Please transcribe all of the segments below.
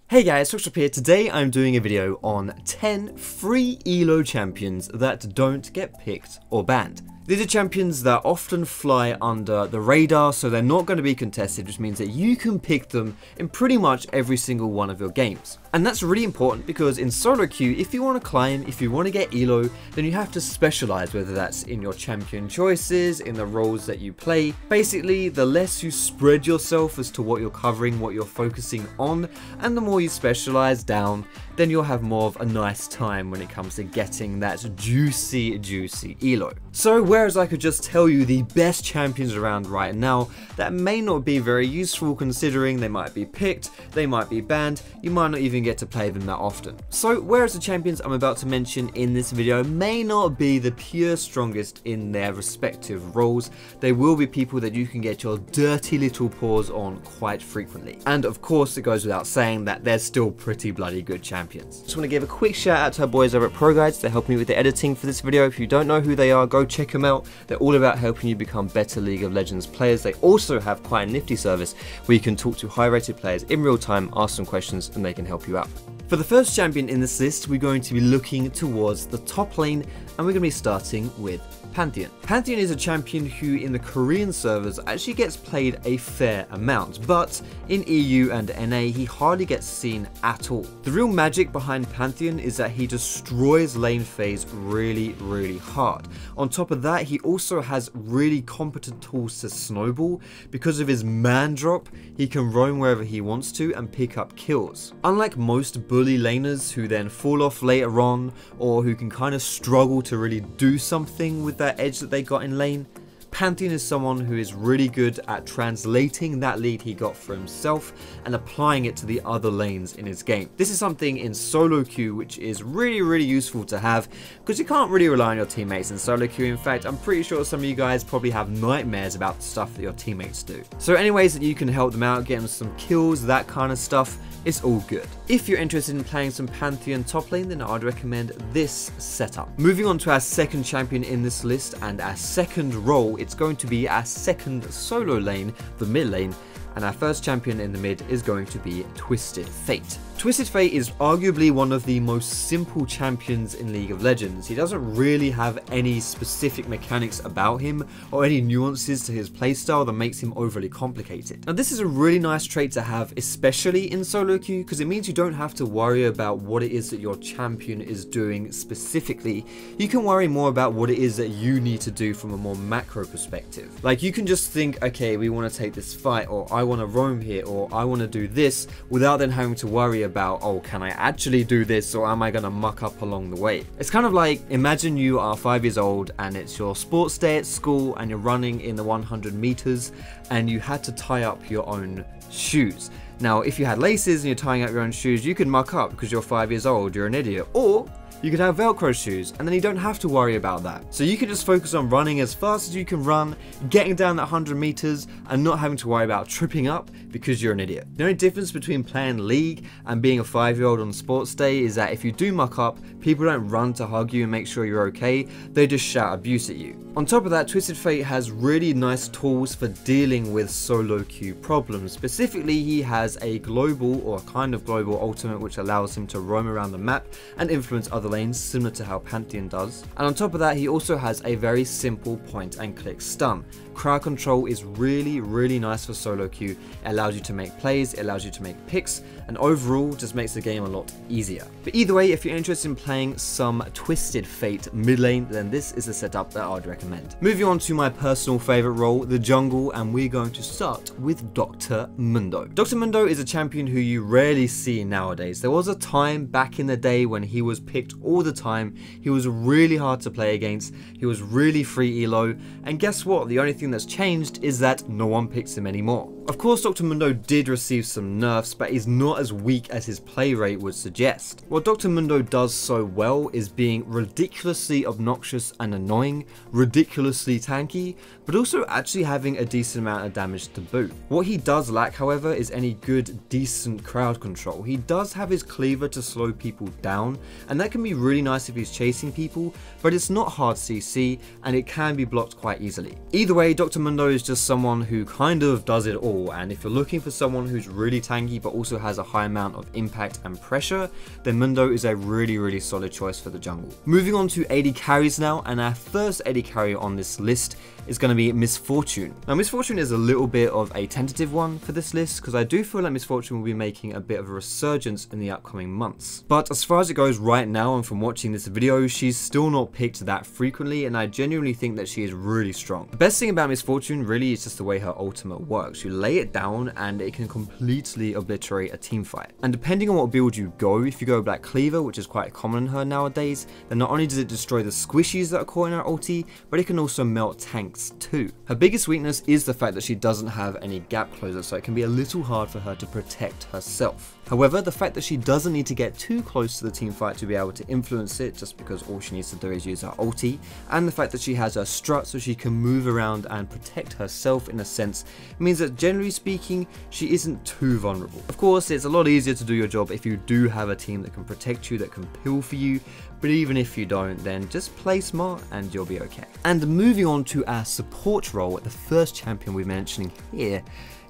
Hey guys, Foxdrop here. Today I'm doing a video on 10 free ELO champions that don't get picked or banned. These are champions that often fly under the radar, so they're not going to be contested, which means that you can pick them in pretty much every single one of your games. And that's really important because in solo queue, if you want to climb, if you want to get ELO, then you have to specialize, whether that's in your champion choices, in the roles that you play. Basically, the less you spread yourself as to what you're covering, what you're focusing on, and the more you specialize down, then you'll have more of a nice time when it comes to getting that juicy ELO. So whereas I could just tell you the best champions around right now, that may not be very useful considering they might be picked, they might be banned, you might not even get to play them that often. So whereas the champions I'm about to mention in this video may not be the pure strongest in their respective roles, they will be people that you can get your dirty little paws on quite frequently. And of course it goes without saying that they're still pretty bloody good champions. Just want to give a quick shout out to our boys over at Pro Guides. They're helping me with the editing for this video. If you don't know who they are, go check them out. They're all about helping you become better League of Legends players. They also have quite a nifty service where you can talk to high rated players in real time, ask some questions, and they can help you out. For the first champion in this list, we're going to be looking towards the top lane, and we're going to be starting with Pantheon. Pantheon is a champion who in the Korean servers actually gets played a fair amount, but in EU and NA he hardly gets seen at all. The real magic behind Pantheon is that he destroys lane phase really hard. On top of that, he also has really competent tools to snowball. Because of his man drop, he can roam wherever he wants to and pick up kills. Unlike most bully laners who then fall off later on, or who can kind of struggle to really do something with that edge that they got in lane, Pantheon is someone who is really good at translating that lead he got for himself and applying it to the other lanes in his game. This is something in solo queue which is really useful to have, because you can't really rely on your teammates in solo queue. In fact, I'm pretty sure some of you guys probably have nightmares about the stuff that your teammates do. So any ways that you can help them out, get them some kills, that kind of stuff, it's all good. If you're interested in playing some Pantheon top lane, then I'd recommend this setup. Moving on to our second champion in this list and our second role, it's going to be our second solo lane, the mid lane, and our first champion in the mid is going to be Twisted Fate. Twisted Fate is arguably one of the most simple champions in League of Legends. He doesn't really have any specific mechanics about him or any nuances to his playstyle that makes him overly complicated. Now this is a really nice trait to have, especially in solo queue, because it means you don't have to worry about what it is that your champion is doing specifically. You can worry more about what it is that you need to do from a more macro perspective. Like you can just think, okay, we want to take this fight, or I want to roam here, or I want to do this, without then having to worry about, oh, can I actually do this, or am I going to muck up along the way? It's kind of like, imagine you are 5 years old and it's your sports day at school and you're running in the 100 meters and you had to tie up your own shoes. Now, if you had laces and you're tying up your own shoes, you could muck up because you're 5 years old, you're an idiot. Or you could have Velcro shoes and then you don't have to worry about that. So you can just focus on running as fast as you can run, getting down that 100 meters and not having to worry about tripping up because you're an idiot. The only difference between playing League and being a 5-year-old on sports day is that if you do muck up, people don't run to hug you and make sure you're okay, they just shout abuse at you. On top of that, Twisted Fate has really nice tools for dealing with solo queue problems. Specifically, he has a global or kind of global ultimate which allows him to roam around the map and influence other lanes, similar to how Pantheon does. And on top of that, he also has a very simple point and click stun. Crowd control is really nice for solo queue. It allows you to make plays, it allows you to make picks, and overall just makes the game a lot easier. But either way, if you're interested in playing some Twisted Fate mid lane, then this is the setup that I'd recommend. Moving on to my personal favorite role, the jungle, and we're going to start with Dr. Mundo. Dr. Mundo is a champion who you rarely see nowadays. There was a time back in the day when he was picked all the time. He was really hard to play against. He was really free ELO, and guess what? The only thing that's changed is that no one picks him anymore. Of course, Dr. Mundo did receive some nerfs, but he's not as weak as his play rate would suggest. What Dr. Mundo does so well is being ridiculously obnoxious and annoying, ridiculously tanky, but also actually having a decent amount of damage to boot. What he does lack, however, is any good, decent crowd control. He does have his cleaver to slow people down, and that can be really nice if he's chasing people, but it's not hard CC, and it can be blocked quite easily. Either way, Dr. Mundo is just someone who kind of does it all. jungle, and if you're looking for someone who's really tanky but also has a high amount of impact and pressure, then MUNDO is a really solid choice for the jungle. Moving on to AD carries now, and our first AD carry on this list is going to be Miss Fortune. Now Miss Fortune is a little bit of a tentative one for this list because I do feel like Miss Fortune will be making a bit of a resurgence in the upcoming months. But as far as it goes right now and from watching this video, she's still not picked that frequently, and I genuinely think that she is really strong. The best thing about Miss Fortune really is just the way her ultimate works. You lay it down and it can completely obliterate a team fight. And depending on what build you go, if you go Black Cleaver, which is quite common in her nowadays, then not only does it destroy the squishies that are caught in her ulti, but it can also melt tanks too. Her biggest weakness is the fact that she doesn't have any gap closer, so it can be a little hard for her to protect herself. However, the fact that she doesn't need to get too close to the team fight to be able to influence it, just because all she needs to do is use her ulti, and the fact that she has her strut so she can move around and protect herself in a sense, means that generally speaking, she isn't too vulnerable. Of course, it's a lot easier to do your job if you do have a team that can protect you, that can peel for you, but even if you don't, then just play smart and you'll be okay. And moving on to our support role, the first champion we're mentioning here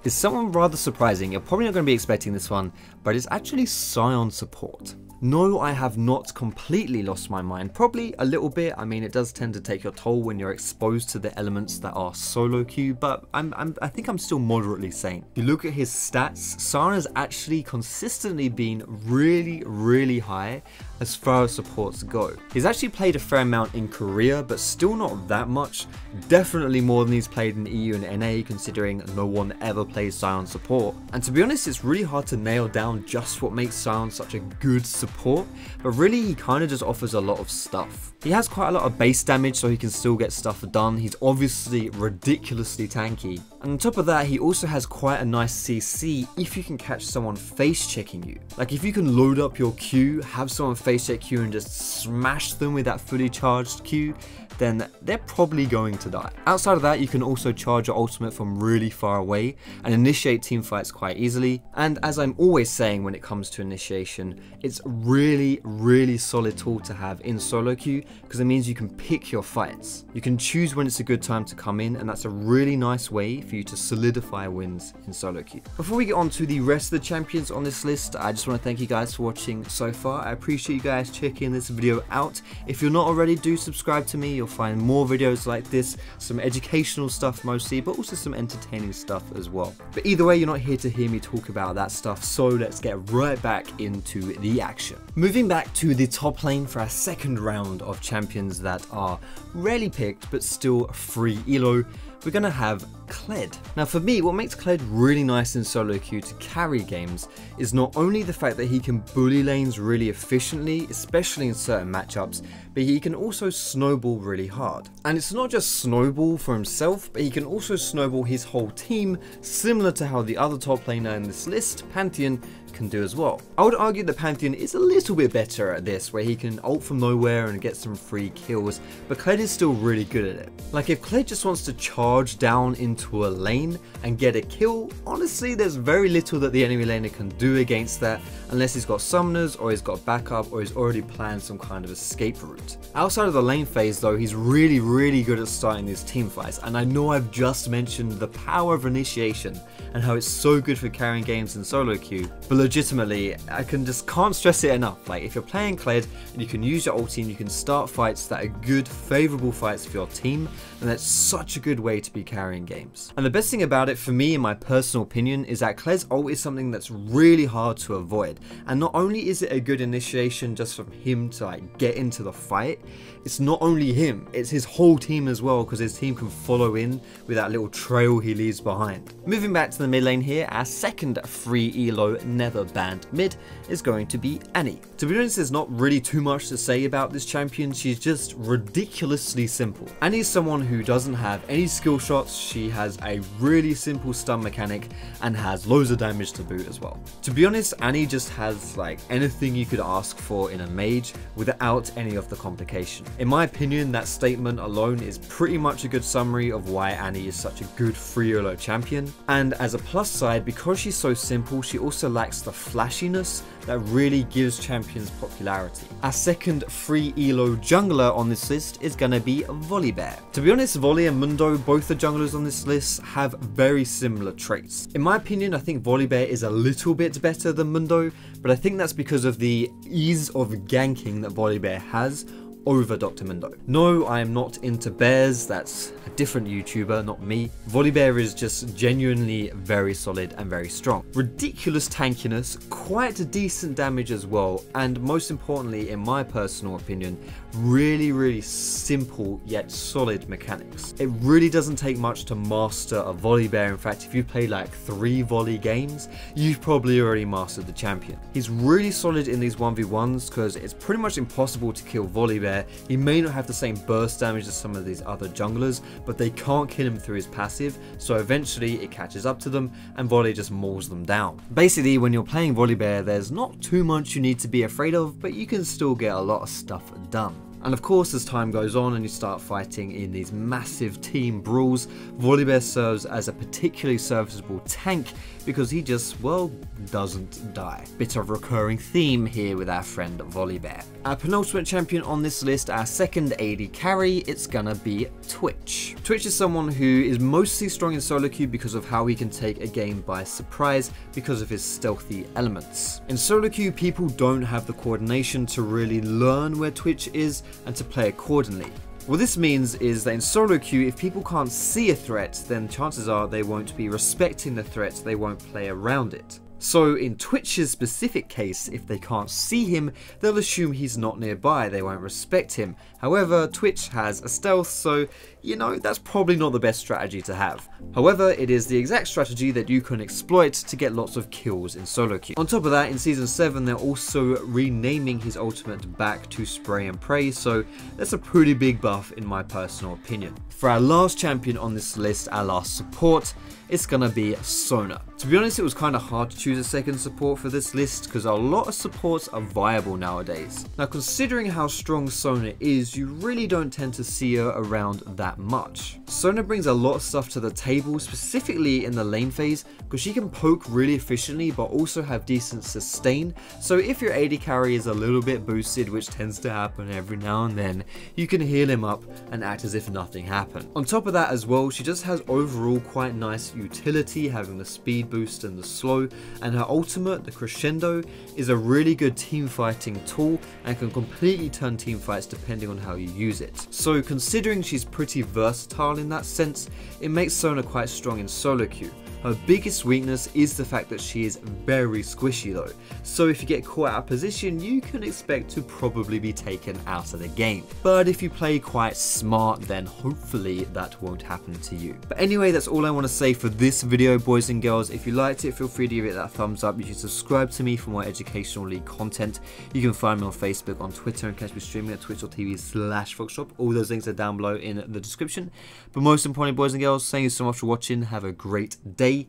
is someone rather surprising. You're probably not going to be expecting this one, but it's actually Scion support. No, I have not completely lost my mind. Probably a little bit. I mean, it does tend to take your toll when you're exposed to the elements that are solo queue, but I think I'm still moderately sane. If you look at his stats, Scion has actually consistently been really high as far as supports go. He's actually played a fair amount in Korea, but still not that much. Definitely more than he's played in EU and NA, considering no one ever plays Scion support. And to be honest, it's really hard to nail down just what makes Scion such a good support, but really he kind of just offers a lot of stuff. He has quite a lot of base damage, so he can still get stuff done. He's obviously ridiculously tanky. And on top of that, he also has quite a nice CC if you can catch someone face checking you. Like if you can load up your Q, have someone face check you and just smash them with that fully charged Q, then they're probably going to die. Outside of that, you can also charge your ultimate from really far away and initiate team fights quite easily. And as I'm always saying when it comes to initiation, it's really solid tool to have in solo queue because it means you can pick your fights. You can choose when it's a good time to come in, and that's a really nice way for you to solidify wins in solo queue. Before we get on to the rest of the champions on this list, I just want to thank you guys for watching so far. I appreciate you guys checking this video out. If you're not already, do subscribe to me. You'll find more videos like this, some educational stuff mostly, but also some entertaining stuff as well. But either way, you're not here to hear me talk about that stuff, so let's get right back into the action. Moving back to the top lane for our second round of champions that are rarely picked but still free ELO, we're going to have Kled. Now for me, what makes Kled really nice in solo queue to carry games is not only the fact that he can bully lanes really efficiently, especially in certain matchups, but he can also snowball really hard. And it's not just snowball for himself, but he can also snowball his whole team, similar to how the other top laner in this list, Pantheon, can do as well. I would argue that Pantheon is a little bit better at this, where he can ult from nowhere and get some free kills, but Kled is still really good at it. Like if Kled just wants to charge down into a lane and get a kill, honestly there's very little that the enemy laner can do against that, unless he's got summoners or he's got backup or he's already planned some kind of escape route. Outside of the lane phase though, he's really good at starting these team fights, and I know I've just mentioned the power of initiation and how it's so good for carrying games in solo queue, but legitimately, I can't stress it enough. Like if you're playing Kled and you can use your ulti and you can start fights that are good, favorable fights for your team, then that's such a good way to be carrying games. And the best thing about it for me, in my personal opinion, is that Kled's ult is something that's really hard to avoid. And not only is it a good initiation just from him to like get into the fight, it's not only him, it's his whole team as well, because his team can follow in with that little trail he leaves behind. Moving back to the mid lane here, our second free ELO never banned mid is going to be Annie. To be honest, there's not really too much to say about this champion. She's just ridiculously simple. Annie's someone who doesn't have any skill shots. She has a really simple stun mechanic and has loads of damage to boot as well. To be honest, Annie just has like anything you could ask for in a mage without any of the complication. In my opinion, that statement alone is pretty much a good summary of why Annie is such a good free ELO champion. And as a plus side, because she's so simple, she also lacks the flashiness that really gives champions popularity. Our second free ELO jungler on this list is gonna be Volibear. To be honest, Volley and Mundo, both the junglers on this list, have very similar traits. In my opinion, I think Volibear is a little bit better than Mundo, but I think that's because of the ease of ganking that Volibear has over Dr. Mundo. No, I am not into bears, that's a different YouTuber, not me. Volibear is just genuinely very solid and very strong. Ridiculous tankiness, quite decent damage as well, and most importantly, in my personal opinion, really simple yet solid mechanics. It really doesn't take much to master a Volibear. In fact, if you play like 3 volley games, you've probably already mastered the champion. He's really solid in these 1v1s because it's pretty much impossible to kill Volibear. He may not have the same burst damage as some of these other junglers, but they can't kill him through his passive, so eventually it catches up to them and Volley just mauls them down. Basically, when you're playing Volibear, there's not too much you need to be afraid of, but you can still get a lot of stuff done. And of course, as time goes on and you start fighting in these massive team brawls, Volibear serves as a particularly serviceable tank because he just, well, doesn't die. Bit of recurring theme here with our friend Volibear. Our penultimate champion on this list, our second AD carry, it's gonna be Twitch. Twitch is someone who is mostly strong in solo queue because of how he can take a game by surprise because of his stealthy elements. In solo queue, people don't have the coordination to really learn where Twitch is and to play accordingly. What this means is that in solo queue, if people can't see a threat, then chances are they won't be respecting the threat, they won't play around it. So in Twitch's specific case, if they can't see him, they'll assume he's not nearby, they won't respect him. However, Twitch has a stealth, so you know, that's probably not the best strategy to have. However, it is the exact strategy that you can exploit to get lots of kills in solo queue. On top of that, in Season 7, they're also renaming his ultimate back to Spray and Pray, so that's a pretty big buff in my personal opinion. For our last champion on this list, our last support, it's gonna be Sona. To be honest, it was kind of hard to choose a second support for this list because a lot of supports are viable nowadays. Now, considering how strong Sona is, you really don't tend to see her around that much. Sona brings a lot of stuff to the table, specifically in the lane phase, because she can poke really efficiently but also have decent sustain. So if your AD carry is a little bit boosted, which tends to happen every now and then, you can heal him up and act as if nothing happened. On top of that as well, she just has overall quite nice utility, having the speed boost and the slow, and her ultimate, the Crescendo, is a really good team fighting tool and can completely turn team fights depending on how you use it. So considering she's pretty versatile in that sense, it makes Sona quite strong in solo queue. Her biggest weakness is the fact that she is very squishy though, so if you get caught out of position, you can expect to probably be taken out of the game. But if you play quite smart, then hopefully that won't happen to you. But anyway, that's all I want to say for this video, boys and girls. If you liked it, feel free to give it that thumbs up. You should subscribe to me for more educational league content. You can find me on Facebook, on Twitter, and catch me streaming at twitch.tv/Foxdrop. All those links are down below in the description. But most importantly, boys and girls, thank you so much for watching. Have a great day,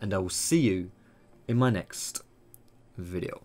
and I will see you in my next video.